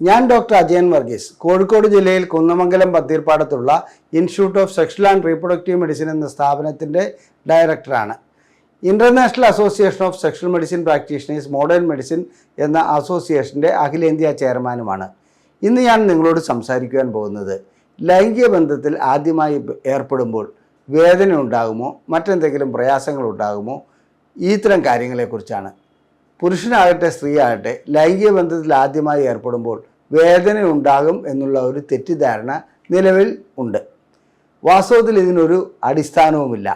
ഞാൻ ഡോക്ടർ അജയൻ വർഗീസ്, കോഴിക്കോട് ജില്ലയിൽ കുന്നമംഗലം പത്തീർപ്പാടത്തുള്ള institute of sexual and reproductive medicine എന്ന സ്ഥാപനത്തിൻ്റെ ഡയറക്ടറാണ്. International association of sexual medicine practitioners modern medicine എന്ന അസോസിയേഷൻ്റെ അഖിലേന്ത്യാ ചെയർമാനുമാണ്. ഇന്ന് ഞാൻ നിങ്ങളോട് സംസാരിക്കുവാൻ പോകുന്നത് ലൈംഗിക ബന്ധത്തിൽ ആദ്യമായി ഏർപ്പെടുമ്പോൾ വേദന ഉണ്ടാകുമോ, മറ്റെന്തെങ്കിലും പ്രയാസങ്ങൾ ഉണ്ടാകുമോ, ഇത്തരം കാര്യങ്ങളെക്കുറിച്ചാണ്. പുരുഷനാകട്ടെ സ്ത്രീ ആകട്ടെ ലൈംഗിക ബന്ധത്തിൽ ആദ്യമായി ഏർപ്പെടുമ്പോൾ വേദന ഉണ്ടാകും എന്നുള്ള ഒരു തെറ്റിദ്ധാരണ നിലവിൽ ഉണ്ട്. വാസ്തവത്തിൽ ഇതിനൊരു അടിസ്ഥാനവുമില്ല.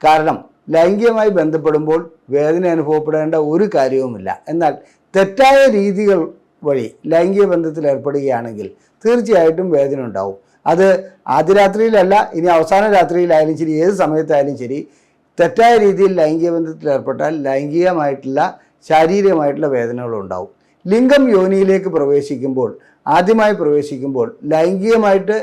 കാരണം ലൈംഗികമായി ബന്ധപ്പെടുമ്പോൾ വേദന അനുഭവപ്പെടേണ്ട ഒരു കാര്യവുമില്ല. എന്നാൽ തെറ്റായ രീതികൾ വഴി ലൈംഗിക ബന്ധത്തിൽ ഏർപ്പെടുകയാണെങ്കിൽ തീർച്ചയായിട്ടും വേദന ഉണ്ടാവും. അത് ആദ്യ രാത്രിയിലല്ല, ഇനി അവസാന രാത്രിയിലായാലും ശരി, ഏത് സമയത്തായാലും ശരി, തെറ്റായ രീതിയിൽ ലൈംഗിക ബന്ധത്തിൽ ഏർപ്പെട്ടാൽ ലൈംഗികമായിട്ടുള്ള ശാരീരികമായിട്ടുള്ള വേദനകളുണ്ടാവും. ലിംഗം യോനിയിലേക്ക് ആദ്യമായി പ്രവേശിക്കുമ്പോൾ ലൈംഗികമായിട്ട്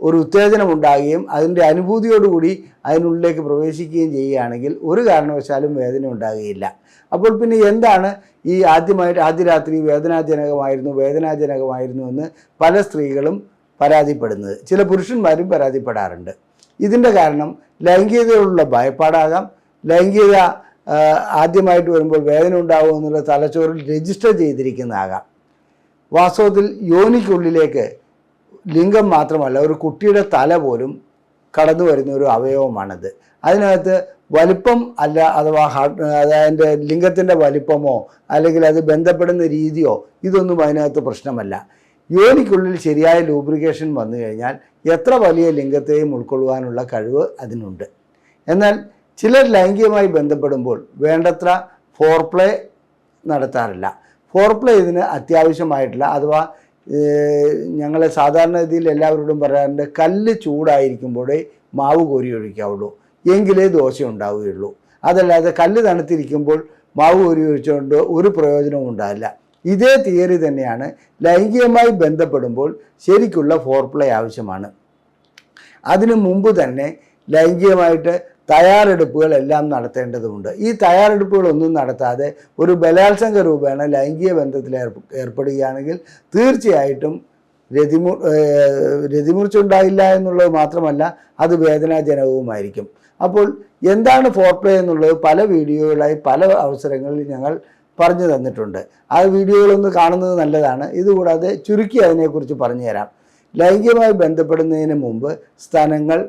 ഒരു ഉത്തേജനം ഉണ്ടാകുകയും അതിൻ്റെ അനുഭൂതിയോടുകൂടി അതിനുള്ളിലേക്ക് പ്രവേശിക്കുകയും ചെയ്യുകയാണെങ്കിൽ ഒരു കാരണവശാലും വേദന ഉണ്ടാകുകയില്ല. അപ്പോൾ പിന്നെ എന്താണ് ഈ ആദ്യ രാത്രി വേദനാജനകമായിരുന്നു എന്ന് പല സ്ത്രീകളും പരാതിപ്പെടുന്നത്, ചില പുരുഷന്മാരും പരാതിപ്പെടാറുണ്ട്. ഇതിൻ്റെ കാരണം ലൈംഗികതയോടുള്ള ഭയപ്പാടാകാം, ലൈംഗികത ആദ്യമായിട്ട് വരുമ്പോൾ വേദന ഉണ്ടാകും എന്നുള്ള തലച്ചോറിൽ രജിസ്റ്റർ ചെയ്തിരിക്കുന്നതാകാം. വാസ്തവത്തിൽ യോനിക്കുള്ളിലേക്ക് ലിംഗം മാത്രമല്ല, ഒരു കുട്ടിയുടെ തല പോലും കടന്നു വരുന്ന ഒരു അവയവമാണത്. അതിനകത്ത് വലിപ്പം അല്ല, അഥവാ അതിൻ്റെ ലിംഗത്തിൻ്റെ വലിപ്പമോ അല്ലെങ്കിൽ അത് ബന്ധപ്പെടുന്ന രീതിയോ ഇതൊന്നും അതിനകത്ത് പ്രശ്നമല്ല. യോനിക്കുള്ളിൽ ശരിയായ ലൂബ്രിക്കേഷൻ വന്നു കഴിഞ്ഞാൽ എത്ര വലിയ ലിംഗത്തെയും ഉൾക്കൊള്ളുവാനുള്ള കഴിവ് അതിനുണ്ട്. എന്നാൽ ചിലർ ലൈംഗികമായി ബന്ധപ്പെടുമ്പോൾ വേണ്ടത്ര ഫോർപ്ലേ നടത്താറില്ല. ഫോർപ്ലേ ഇതിന് അത്യാവശ്യമായിട്ടില്ല. അഥവാ ഞങ്ങൾ സാധാരണഗതിയിൽ എല്ലാവരോടും പറയാറുണ്ട്, കല്ല് ചൂടായിരിക്കുമ്പോഴേ മാവ് കോരി ഒഴിക്കാവുള്ളൂ, എങ്കിലേ ദോശ ഉണ്ടാവുകയുള്ളൂ. അതല്ലാതെ കല്ല് തണുത്തിരിക്കുമ്പോൾ മാവ് കോരി ഒഴിച്ചുകൊണ്ട് ഒരു പ്രയോജനവും ഉണ്ടാവില്ല. ഇതേ തിയറി തന്നെയാണ് ലൈംഗികമായി ബന്ധപ്പെടുമ്പോൾ ശരിക്കുള്ള ഫോർപ്ലേ ആവശ്യമാണ്. അതിനു മുമ്പ് തന്നെ ലൈംഗികമായിട്ട് തയ്യാറെടുപ്പുകളെല്ലാം നടത്തേണ്ടതുണ്ട്. ഈ തയ്യാറെടുപ്പുകളൊന്നും നടത്താതെ ഒരു ബലാത്സംഗ രൂപേണ ലൈംഗിക ബന്ധത്തിൽ ഏർപ്പെടുകയാണെങ്കിൽ തീർച്ചയായിട്ടും രതിമൂർച്ച എന്നുള്ളത് മാത്രമല്ല, അത് വേദനാജനകവുമായിരിക്കും. അപ്പോൾ എന്താണ് ഫോർപ്ലേ എന്നുള്ളത് പല വീഡിയോകളായി പല അവസരങ്ങളിൽ ഞങ്ങൾ പറഞ്ഞു തന്നിട്ടുണ്ട്. ആ വീഡിയോകളൊന്ന് കാണുന്നത് നല്ലതാണ്. ഇതുകൂടാതെ ചുരുക്കി അതിനെക്കുറിച്ച് പറഞ്ഞു തരാം. ലൈംഗികമായി ബന്ധപ്പെടുന്നതിന് മുമ്പ് സ്തനങ്ങൾ,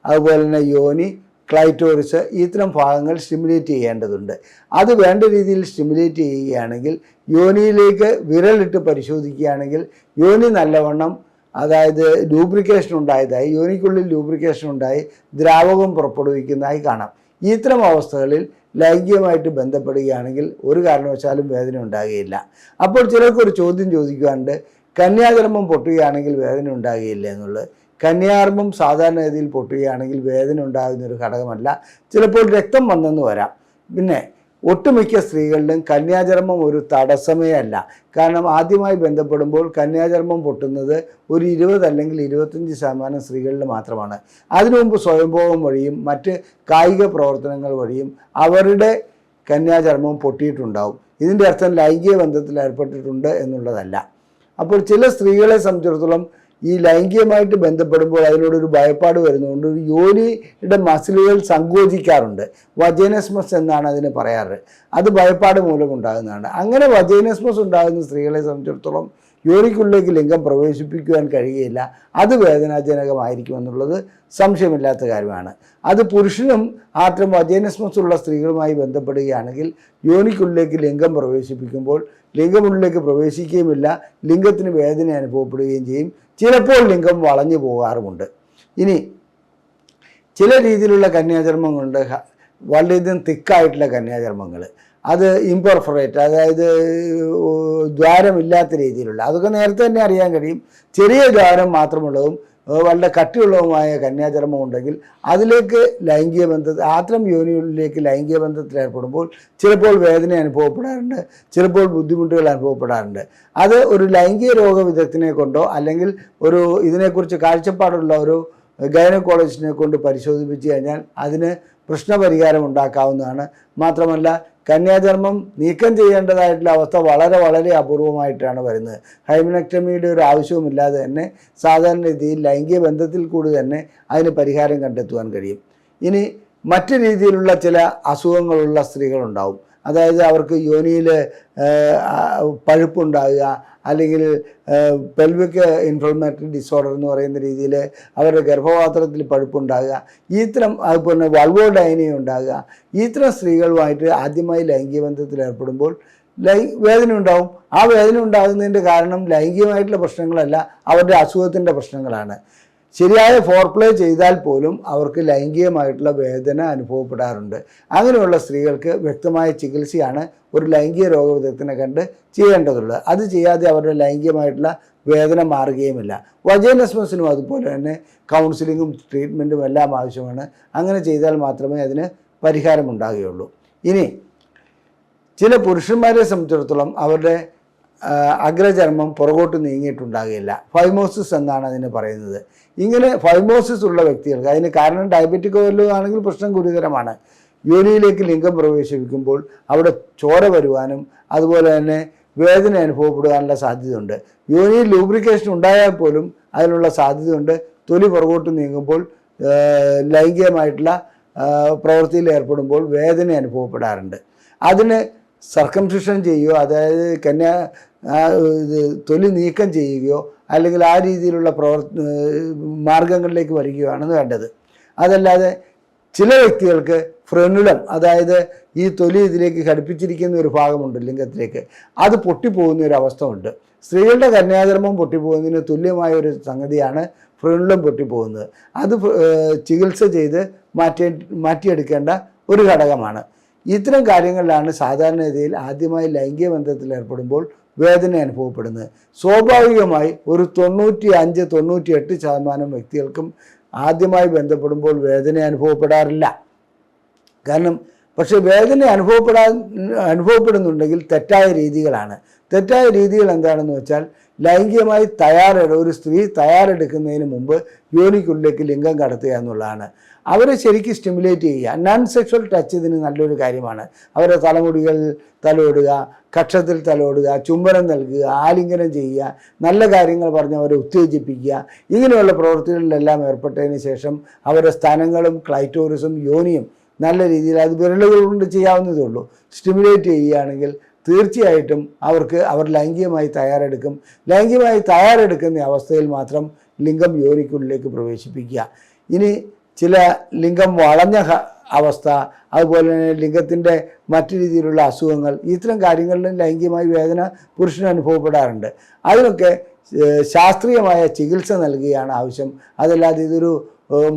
അതുപോലെ തന്നെ യോനി, ക്ലൈറ്റോറിസ്, ഇത്തരം ഭാഗങ്ങൾ സ്റ്റിമുലേറ്റ് ചെയ്യേണ്ടതുണ്ട്. അത് വേണ്ട രീതിയിൽ സ്റ്റിമുലേറ്റ് ചെയ്യുകയാണെങ്കിൽ, യോനിയിലേക്ക് വിരലിട്ട് പരിശോധിക്കുകയാണെങ്കിൽ യോനി നല്ലവണ്ണം, അതായത് ലൂബ്രിക്കേഷൻ ഉണ്ടായതായി, യോനിക്കുള്ളിൽ ലൂബ്രിക്കേഷൻ ഉണ്ടായി ദ്രാവകം പുറപ്പെടുവിക്കുന്നതായി കാണാം. ഇത്തരം അവസ്ഥകളിൽ ലൈംഗികമായിട്ട് ബന്ധപ്പെടുകയാണെങ്കിൽ ഒരു കാരണവശാലും വേദന ഉണ്ടാകുകയില്ല. അപ്പോൾ ചിലർക്കൊരു ചോദ്യം ചോദിക്കുവാനുണ്ട്, കന്യാചർമ്മം പൊട്ടുകയാണെങ്കിൽ വേദന ഉണ്ടാകുകയില്ല എന്നുള്ളത്. കന്യാചർമ്മം സാധാരണഗതിയിൽ പൊട്ടുകയാണെങ്കിൽ വേദന ഉണ്ടാകുന്നൊരു ഘടകമല്ല. ചിലപ്പോൾ രക്തം വന്നെന്ന് വരാം. പിന്നെ ഒട്ടുമിക്ക സ്ത്രീകളിലും കന്യാചർമ്മം ഒരു തടസ്സമേ അല്ല. കാരണം ആദ്യമായി ബന്ധപ്പെടുമ്പോൾ കന്യാചർമ്മം പൊട്ടുന്നത് ഒരു 20 അല്ലെങ്കിൽ 25% സ്ത്രീകളിൽ മാത്രമാണ്. അതിനു മുമ്പ് സ്വയംഭോഗം വഴിയും മറ്റ് കായിക പ്രവർത്തനങ്ങൾ വഴിയും അവരുടെ കന്യാചർമ്മം പൊട്ടിയിട്ടുണ്ടാവും. ഇതിൻ്റെ അർത്ഥം ലൈംഗിക ബന്ധത്തിൽ ഏർപ്പെട്ടിട്ടുണ്ട് എന്നുള്ളതല്ല. അപ്പോൾ ചില സ്ത്രീകളെ സംബന്ധിച്ചിടത്തോളം ഈ ലൈംഗികമായിട്ട് ബന്ധപ്പെടുമ്പോൾ അതിനോടൊരു ഭയപ്പാട് വരുന്നതുകൊണ്ട് ഒരു യോനിയുടെ മസിലുകൾ സങ്കോചിക്കാറുണ്ട്. വജൈനസ്മസ് എന്നാണ് അതിന് പറയാറ്. അത് ഭയപ്പാട് മൂലം ഉണ്ടാകുന്നതാണ്. അങ്ങനെ വജൈനസ്മസ് ഉണ്ടാകുന്ന സ്ത്രീകളെ സംബന്ധിച്ചിടത്തോളം യോനിക്കുള്ളിലേക്ക് ലിംഗം പ്രവേശിപ്പിക്കുവാൻ കഴിയുകയില്ല. അത് വേദനാജനകമായിരിക്കുമെന്നുള്ളത് സംശയമില്ലാത്ത കാര്യമാണ്. അത് പുരുഷനും ആറ്റം വജൈനസ്മസ് ഉള്ള സ്ത്രീകളുമായി ബന്ധപ്പെടുകയാണെങ്കിൽ യോനിക്കുള്ളിലേക്ക് ലിംഗം പ്രവേശിപ്പിക്കുമ്പോൾ ലിംഗമുള്ളിലേക്ക് പ്രവേശിക്കുകയുമില്ല, ലിംഗത്തിന് വേദന അനുഭവപ്പെടുകയും ചെയ്യും. ചിലപ്പോൾ ലിംഗം വളഞ്ഞു പോകാറുമുണ്ട്. ഇനി ചില രീതിയിലുള്ള കന്യാചർമ്മങ്ങളുണ്ട്, വളരെയധികം തിക്കായിട്ടുള്ള കന്യാചർമ്മങ്ങൾ. അത് ഇംപെർഫറേറ്റ്, അതായത് ദ്വാരമില്ലാത്ത രീതിയിലുള്ള, അതൊക്കെ നേരത്തെ തന്നെ അറിയാൻ കഴിയും. ചെറിയ ദ്വാരം മാത്രമുള്ളതും വളരെ കട്ടിയുള്ളതുമായ കന്യാചർമ്മം ഉണ്ടെങ്കിൽ അതിലേക്ക് ലൈംഗിക ബന്ധത്തിൽ, ആത്രം യോനിയിലേക്ക് ലൈംഗിക ബന്ധത്തിൽ ഏർപ്പെടുമ്പോൾ ചിലപ്പോൾ വേദന അനുഭവപ്പെടാറുണ്ട്, ചിലപ്പോൾ ബുദ്ധിമുട്ടുകൾ അനുഭവപ്പെടാറുണ്ട്. അത് ഒരു ലൈംഗിക രോഗ വിദഗ്ധനെ കൊണ്ടോ അല്ലെങ്കിൽ ഇതിനെക്കുറിച്ച് കാഴ്ചപ്പാടുള്ള ഒരു ഗൈനക്കോളജിസ്റ്റിനെ കൊണ്ട് പരിശോധിപ്പിച്ച് കഴിഞ്ഞാൽ അതിന് പ്രശ്നപരിഹാരം ഉണ്ടാക്കാവുന്നതാണ്. മാത്രമല്ല കന്യാചർമ്മം നീക്കം ചെയ്യേണ്ടതായിട്ടുള്ള അവസ്ഥ വളരെ വളരെ അപൂർവമായിട്ടാണ് വരുന്നത്. ഹൈമനക്ടമിയുടെ ഒരു ആവശ്യവുമില്ലാതെ തന്നെ സാധാരണ രീതിയിൽ ലൈംഗിക ബന്ധത്തിൽ കൂടി തന്നെ അതിന് പരിഹാരം കണ്ടെത്തുവാൻ കഴിയും. ഇനി മറ്റു രീതിയിലുള്ള ചില അസുഖങ്ങളുള്ള സ്ത്രീകളുണ്ടാവും. അതായത് അവർക്ക് യോനിയിൽ പഴുപ്പുണ്ടാകുക, അല്ലെങ്കിൽ പെൽവിക് ഇൻഫ്ലമേറ്ററി ഡിസോർഡർ എന്ന് പറയുന്ന രീതിയിൽ അവരുടെ ഗർഭപാത്രത്തിൽ പഴുപ്പുണ്ടാകുക, ഇത്തരം അതുപോലെ വൾവോഡൈനിയ ഉണ്ടാകുക, ഇത്തരം സ്ത്രീകളുമായിട്ട് ആദ്യമായി ലൈംഗിക ബന്ധത്തിൽ ഏർപ്പെടുമ്പോൾ വേദന ഉണ്ടാവും. ആ വേദന ഉണ്ടാകുന്നതിൻ്റെ കാരണം ലൈംഗികമായിട്ടുള്ള പ്രശ്നങ്ങളല്ല, അവരുടെ അസുഖത്തിൻ്റെ പ്രശ്നങ്ങളാണ്. ശരിയായ ഫോർപ്ലേ ചെയ്താൽ പോലും അവർക്ക് ലൈംഗികമായിട്ടുള്ള വേദന അനുഭവപ്പെടാറുണ്ട്. അങ്ങനെയുള്ള സ്ത്രീകൾക്ക് വ്യക്തമായ ചികിത്സയാണ് ഒരു ലൈംഗിക രോഗവിദഗ്ധനെ കണ്ട് ചെയ്യേണ്ടതുള്ളത്. അത് ചെയ്യാതെ അവരുടെ ലൈംഗികമായിട്ടുള്ള വേദന മാറുകയുമില്ല. വജൈനസ്മസിനും അതുപോലെ തന്നെ കൗൺസിലിങ്ങും ട്രീറ്റ്മെൻറ്റും എല്ലാം ആവശ്യമാണ്. അങ്ങനെ ചെയ്താൽ മാത്രമേ അതിന് പരിഹാരമുണ്ടാകുകയുള്ളൂ. ഇനി ചില പുരുഷന്മാരെ സംബന്ധിച്ചിടത്തോളം അവരുടെ അഗ്രചർമ്മം പുറകോട്ട് നീങ്ങിയിട്ടുണ്ടാകുകയില്ല. ഫൈമോസിസ് എന്നാണ് അതിന് പറയുന്നത്. ഇങ്ങനെ ഫൈമോസിസ് ഉള്ള വ്യക്തികൾക്ക്, അതിന് കാരണം ഡയബറ്റിക് വല്ലതുമാണെങ്കിൽ പ്രശ്നം ഗുരുതരമാണ്. യോനിയിലേക്ക് ലിംഗം പ്രവേശിപ്പിക്കുമ്പോൾ അവിടെ ചോര വരുവാനും അതുപോലെ തന്നെ വേദന അനുഭവപ്പെടുവാനുള്ള സാധ്യതയുണ്ട്. യോനിയിൽ ലൂബ്രിക്കേഷൻ ഉണ്ടായാൽ പോലും അതിനുള്ള സാധ്യതയുണ്ട്. തൊലി പുറകോട്ട് നീങ്ങുമ്പോൾ ലൈംഗികമായിട്ടുള്ള പ്രവൃത്തിയിൽ ഏർപ്പെടുമ്പോൾ വേദന അനുഭവപ്പെടാറുണ്ട്. അതിന് സർക്കംസിഷൻ ചെയ്യുകയോ, അതായത് തൊലി നീക്കം ചെയ്യുകയോ അല്ലെങ്കിൽ ആ രീതിയിലുള്ള മാർഗങ്ങളിലേക്ക് വരികയാണ് വേണ്ടത്. അതല്ലാതെ ചില വ്യക്തികൾക്ക് ഫ്രെനുലം, അതായത് ഈ തൊലി ഇതിലേക്ക് ഘടിപ്പിച്ചിരിക്കുന്ന ഒരു ഭാഗമുണ്ട് ലിംഗത്തിലേക്ക്, അത് പൊട്ടിപ്പോകുന്ന ഒരു അവസ്ഥ ഉണ്ട്. സ്ത്രീകളുടെ കന്യാചർമ്മം പൊട്ടിപ്പോകുന്നതിന് തുല്യമായ ഒരു സംഗതിയാണ് ഫ്രെനുലം പൊട്ടിപ്പോകുന്നത്. അത് ചികിത്സ ചെയ്ത് മാറ്റിയെടുക്കേണ്ട ഒരു ഘടകമാണ്. ഇത്തരം കാര്യങ്ങളിലാണ് സാധാരണഗതിയിൽ ആദ്യമായി ലൈംഗിക ബന്ധത്തിൽ ഏർപ്പെടുമ്പോൾ വേദന അനുഭവപ്പെടുന്നത്. സ്വാഭാവികമായി ഒരു 95-98% വ്യക്തികൾക്കും ആദ്യമായി ബന്ധപ്പെടുമ്പോൾ വേദന അനുഭവപ്പെടാറില്ല. കാരണം പക്ഷേ വേദന അനുഭവപ്പെടുന്നുണ്ടെങ്കിൽ തെറ്റായ രീതികളാണ്. തെറ്റായ രീതികൾ എന്താണെന്ന് വെച്ചാൽ ലൈംഗികമായി ഒരു സ്ത്രീ തയ്യാറെടുക്കുന്നതിന് മുമ്പ് യോനിക്കുള്ളിലേക്ക് ലിംഗം കടത്തുക എന്നുള്ളതാണ്. അവരെ ശരിക്കും സ്റ്റിമുലേറ്റ് ചെയ്യുക. നോൺ സെക്ഷൽ ടച്ച് ഇതിന് നല്ലൊരു കാര്യമാണ്. അവരെ തലമുടികൾ തലോടുക, കക്ഷത്തിൽ തലോടുക, ചുംബനം നൽകുക, ആലിംഗനം ചെയ്യുക, നല്ല കാര്യങ്ങൾ പറഞ്ഞ് അവരെ ഉത്തേജിപ്പിക്കുക. ഇങ്ങനെയുള്ള പ്രവൃത്തികളിലെല്ലാം ഏർപ്പെട്ടതിന് ശേഷം അവരുടെ സ്ഥാനങ്ങളും ക്ലൈറ്റോറിസും യോനിയും നല്ല രീതിയിൽ അത് വിരലുകൾ കൊണ്ട് ചെയ്യാവുന്നതേ ഉള്ളൂ. സ്റ്റിമുലേറ്റ് ചെയ്യുകയാണെങ്കിൽ തീർച്ചയായിട്ടും അവർ ലൈംഗികമായി തയ്യാറെടുക്കും. ലൈംഗികമായി തയ്യാറെടുക്കുന്ന അവസ്ഥയിൽ മാത്രം ലിംഗം യോനിക്കുള്ളിലേക്ക് പ്രവേശിപ്പിക്കുക. ഇനി ചില ലിംഗം വളഞ്ഞ അവസ്ഥ, അതുപോലെ തന്നെ ലിംഗത്തിൻ്റെ മറ്റു രീതിയിലുള്ള അസുഖങ്ങൾ, ഇത്തരം കാര്യങ്ങളിലും ലൈംഗികമായി വേദന പുരുഷന് അനുഭവപ്പെടാറുണ്ട്. അതിനൊക്കെ ശാസ്ത്രീയമായ ചികിത്സ നൽകുകയാണ് ആവശ്യം. അതല്ലാതെ ഇതൊരു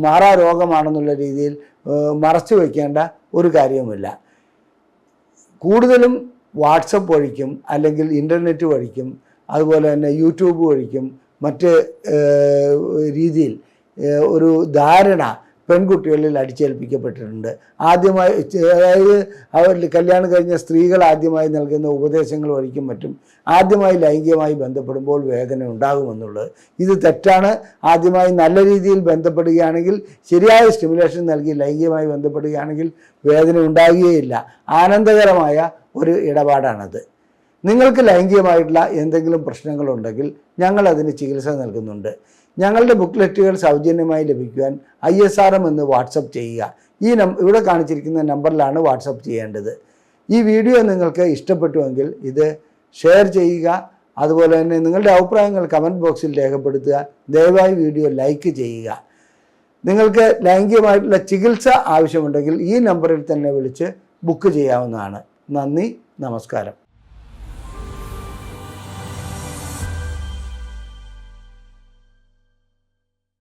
മാറാ രോഗമാണെന്നുള്ള രീതിയിൽ മറച്ചു വയ്ക്കേണ്ട ഒരു കാര്യവുമില്ല. കൂടുതലും വാട്സപ്പ് വഴിക്കും അല്ലെങ്കിൽ ഇൻ്റർനെറ്റ് വഴിക്കും അതുപോലെ തന്നെ യൂട്യൂബ് വഴിക്കും മറ്റ് രീതിയിൽ ഒരു ധാരണ പെൺകുട്ടികളിൽ അടിച്ചേൽപ്പിക്കപ്പെട്ടിട്ടുണ്ട്. ആദ്യമായി, അതായത് അവർ കല്യാണം കഴിഞ്ഞ സ്ത്രീകൾ ആദ്യമായി നൽകുന്ന ഉപദേശങ്ങൾ വഴിക്കും മറ്റും ആദ്യമായി ലൈംഗികമായി ബന്ധപ്പെടുമ്പോൾ വേദന ഉണ്ടാകുമെന്നുള്ളത് ഇത് തെറ്റാണ്. ആദ്യമായി നല്ല രീതിയിൽ ബന്ധപ്പെടുകയാണെങ്കിൽ, ശരിയായ സ്റ്റിമുലേഷൻ നൽകി ലൈംഗികമായി ബന്ധപ്പെടുകയാണെങ്കിൽ വേദന ഉണ്ടാകുകയില്ല. ആനന്ദകരമായ ഒരു ഇടപാടാണത്. നിങ്ങൾക്ക് ലൈംഗികമായിട്ടുള്ള എന്തെങ്കിലും പ്രശ്നങ്ങളുണ്ടെങ്കിൽ ഞങ്ങൾ അതിന് ചികിത്സ നൽകുന്നുണ്ട്. ഞങ്ങളുടെ ബുക്ക്ലെറ്റുകൾ സൗജന്യമായി ലഭിക്കുവാൻ ISRM എന്ന് വാട്സപ്പ് ചെയ്യുക. ഇവിടെ കാണിച്ചിരിക്കുന്ന നമ്പറിലാണ് വാട്സപ്പ് ചെയ്യേണ്ടത്. ഈ വീഡിയോ നിങ്ങൾക്ക് ഇഷ്ടപ്പെട്ടുവെങ്കിൽ ഇത് ഷെയർ ചെയ്യുക. അതുപോലെ തന്നെ നിങ്ങളുടെ അഭിപ്രായങ്ങൾ കമൻറ്റ് ബോക്സിൽ രേഖപ്പെടുത്തുക. ദയവായി വീഡിയോ ലൈക്ക് ചെയ്യുക. നിങ്ങൾക്ക് ലൈംഗികമായിട്ടുള്ള ചികിത്സ ആവശ്യമുണ്ടെങ്കിൽ ഈ നമ്പറിൽ തന്നെ വിളിച്ച് ബുക്ക് ചെയ്യാവുന്നതാണ്. നന്ദി, നമസ്കാരം.